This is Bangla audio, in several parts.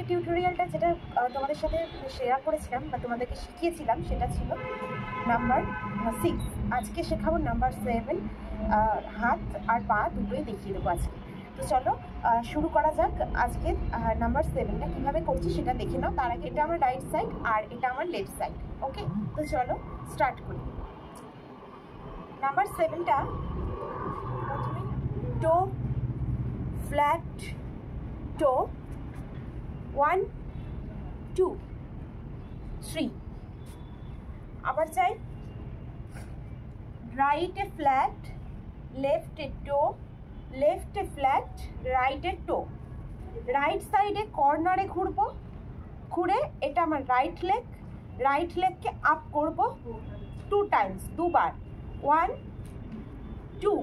টিউটোরিয়ালটা যেটা তোমাদের সাথে শেয়ার করেছিলাম বা তোমাদেরকে শিখিয়েছিলাম সেটা ছিল নাম্বার 6। আজকে শেখাবো নাম্বার 7। হাত আর পা দুটোই দেখিয়ে দেবো আজকে। তো চলো শুরু করা যাক। আজকে নাম্বার 7টা কীভাবে করছি সেটা দেখে নাও। তার আগে এটা আমার রাইট সাইড আর এটা আমার লেফট সাইড। ওকে, তো চলো স্টার্ট করি। নাম্বার 7টা প্রথমে টো, ফ্ল্যাট টো, 1 2 3। আবার চাই রাইটে ফ্ল্যাট, লেফটে টো, লেফটে ফ্ল্যাট, রাইটে টো। রাইট সাইডে কর্নারে ঘুরবো, ঘুরে এটা আমার রাইট লেগ, রাইট লেগকে আপ করব 2 টাইমস, দুবার। 1 2,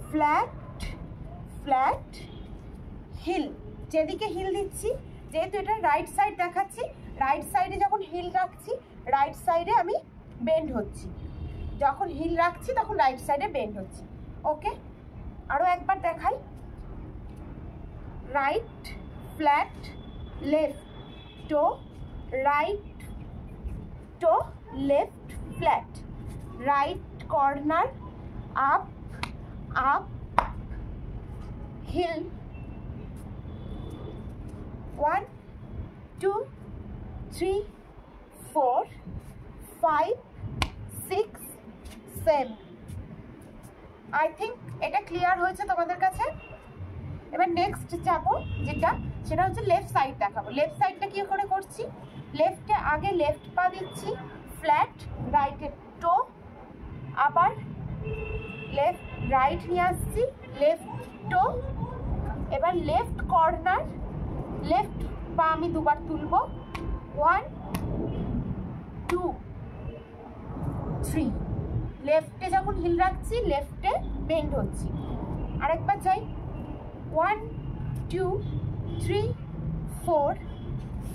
ফ্ল্যাট ফ্ল্যাট, হিল। যেদিকে হিল দিচ্ছি, যেহেতু এটা রাইট সাইড দেখাচ্ছি, রাইট সাইডে যখন হিল রাখছি রাইট সাইডে আমি বেন্ড হচ্ছি, যখন হিল রাখছি তখন রাইট সাইডে বেন্ড হচ্ছি। ওকে, আরও একবার দেখাই। Right flat, left toe, right toe, left flat, right corner, up up, heel. 1 2 3 4 5 6 7। I think এটা ক্লিয়ার হয়েছে তোমাদের কাছে। এবার নেক্সট যাবো, সেটা হচ্ছে লেফট সাইড দেখাবো। লেফট সাইডটা কি করে করছি? লেফটে আগে লেফট পা দিচ্ছি, ফ্ল্যাট, রাইটে টো, আবার লেফট রাইট নিয়ে আসছি, লেফট টো। এবার লেফট কর্নার, লেফট পা আমি দুবার তুলবো, 1 2 3। লেফটে যখন হিল রাখছি লেফটে বেন্ড হচ্ছি। আরেকবার যাই, 1 2 3 4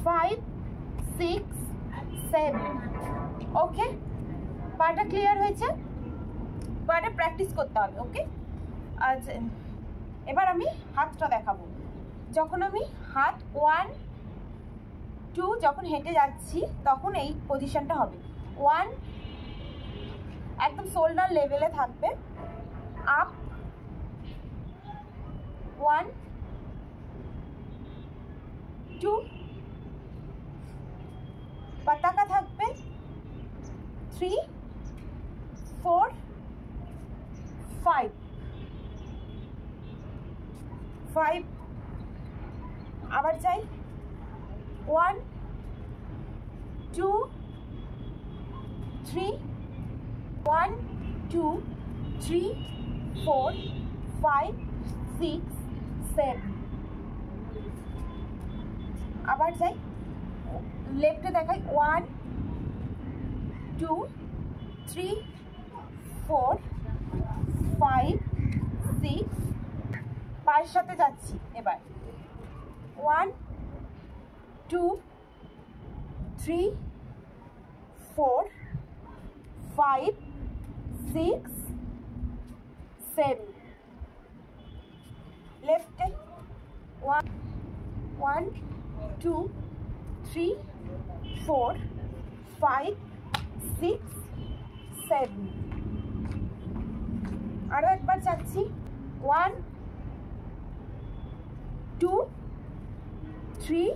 5 6 7। ওকে, পাটা ক্লিয়ার হয়েছে? পাটা প্র্যাকটিস করতে হবে। ওকে, আচ্ছা এবার আমি হাতটা দেখাবো। যখন আমি হাত 1 2 যখন হেঁটে যাচ্ছি তখন এই পজিশনটা হবে। 1 একদম শোল্ডার লেভেলে থাকবে, আপ 1 2, পতাকা থাকবে 3 4 5 5। আবার যাই, 1 2 3 1 2 3 4 5 6 7। আবার যাই, লেফটে দেখাই, 1 2 3 4 5 6। পায়ের সাথে যাচ্ছি এবার, 1 2 3 4 5 6 7। লেফটে 1 2 3 4 5 6 7। আরও একবার যাচ্ছি, 1 2 3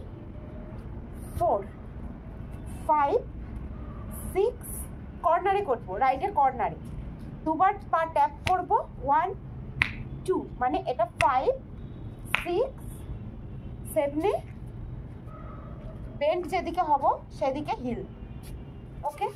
4 5 6। কর্নারে করবো, রাইটের কর্নারে দুবার পা ট্যাপ করবো, 1 2, মানে এটা 5 6 7। বেন্ড যেদিকে হব সেদিকে হিল। ওকে।